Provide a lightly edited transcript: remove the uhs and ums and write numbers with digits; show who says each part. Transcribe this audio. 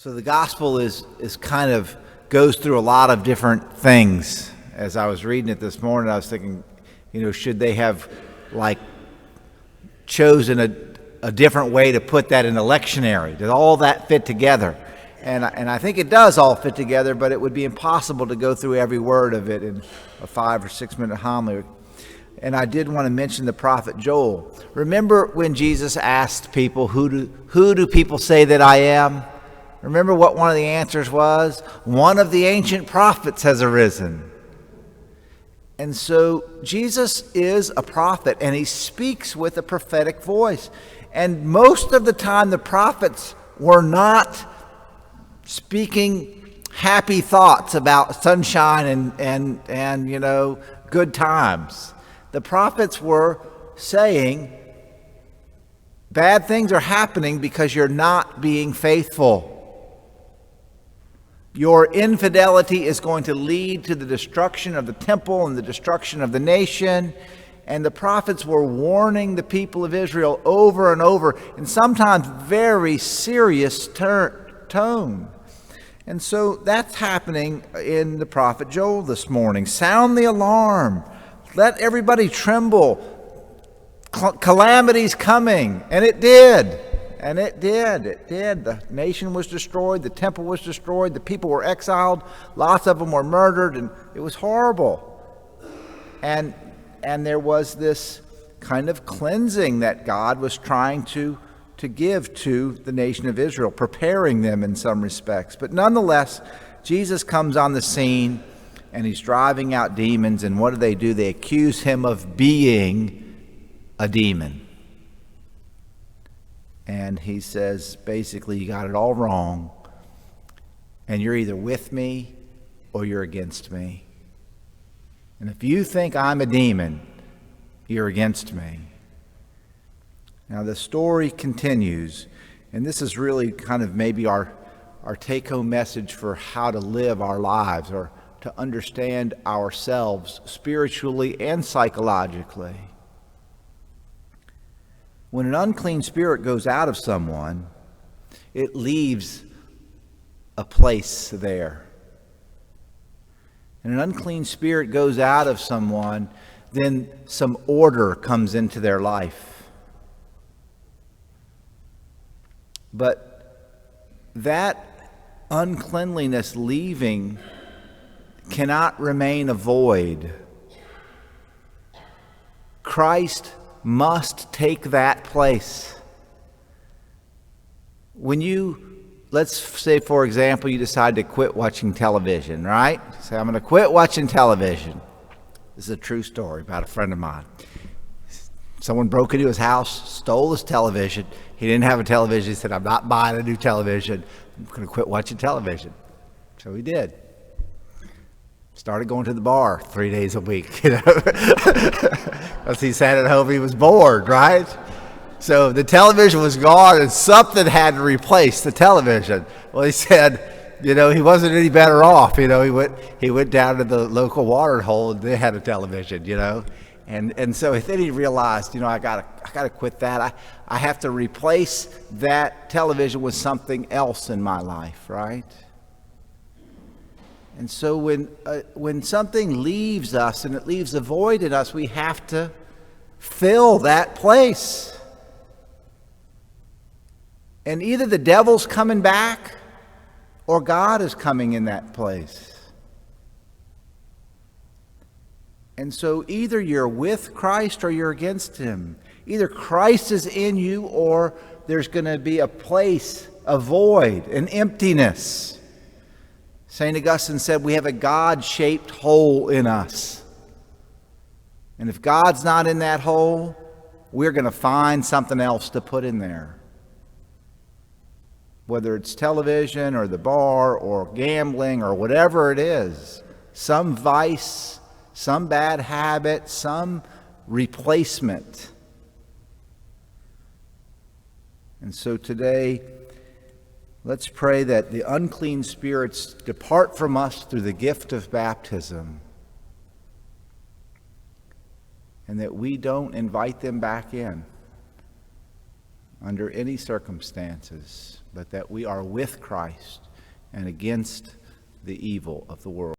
Speaker 1: So the gospel is kind of goes through a lot of different things. As I was reading it this morning, I was thinking, should they have chosen a different way to put that in the lectionary? Does all that fit together? And I think it does all fit together, but it would be impossible to go through every word of it in a 5 or 6 minute homily. And I did want to mention the prophet Joel. Remember when Jesus asked people, who do people say that I am? Remember what one of the answers was? One of the ancient prophets has arisen. And so Jesus is a prophet, and he speaks with a prophetic voice. And most of the time, the prophets were not speaking happy thoughts about sunshine and good times. The prophets were saying, bad things are happening because you're not being faithful. Your infidelity is going to lead to the destruction of the temple and the destruction of the nation. And the prophets were warning the people of Israel over and over, in sometimes very serious tone. And so that's happening in the prophet Joel this morning. Sound the alarm. Let everybody tremble. Calamity's coming. And it did. And it did. The nation was destroyed. The temple was destroyed. The people were exiled. Lots of them were murdered. And it was horrible. And there was this kind of cleansing that God was trying to give to the nation of Israel, preparing them in some respects. But nonetheless, Jesus comes on the scene, and he's driving out demons. And what do? They accuse him of being a demon. And he says, basically, you got it all wrong, and you're either with me or you're against me. And if you think I'm a demon, you're against me. Now the story continues, and this is really kind of maybe our take-home message for how to live our lives, or to understand ourselves spiritually and psychologically. When an unclean spirit goes out of someone, it leaves a place there. And an unclean spirit goes out of someone, then some order comes into their life. But that uncleanliness leaving cannot remain a void. Christ must take that place. When let's say, for example, you decide to quit watching television, right? Say, I'm going to quit watching television. This is a true story about a friend of mine. Someone broke into his house, stole his television. He didn't have a television. He said, I'm not buying a new television. I'm going to quit watching television. So he did. Started going to the bar 3 days a week, As he sat at home, he was bored, right? So the television was gone, and something had to replace the television. Well, he said, he wasn't any better off. He went down to the local water hole, and they had a television, And so then he realized, I gotta quit that. I have to replace that television with something else in my life, right? And so when something leaves us and it leaves a void in us, we have to fill that place. And either the devil's coming back or God is coming in that place. And so either you're with Christ or you're against him. Either Christ is in you or there's going to be a place, a void, an emptiness. St. Augustine said we have a God-shaped hole in us. And if God's not in that hole, we're going to find something else to put in there. Whether it's television or the bar or gambling or whatever it is, some vice, some bad habit, some replacement. And so today, let's pray that the unclean spirits depart from us through the gift of baptism, and that we don't invite them back in. under any circumstances, but that we are with Christ and against the evil of the world.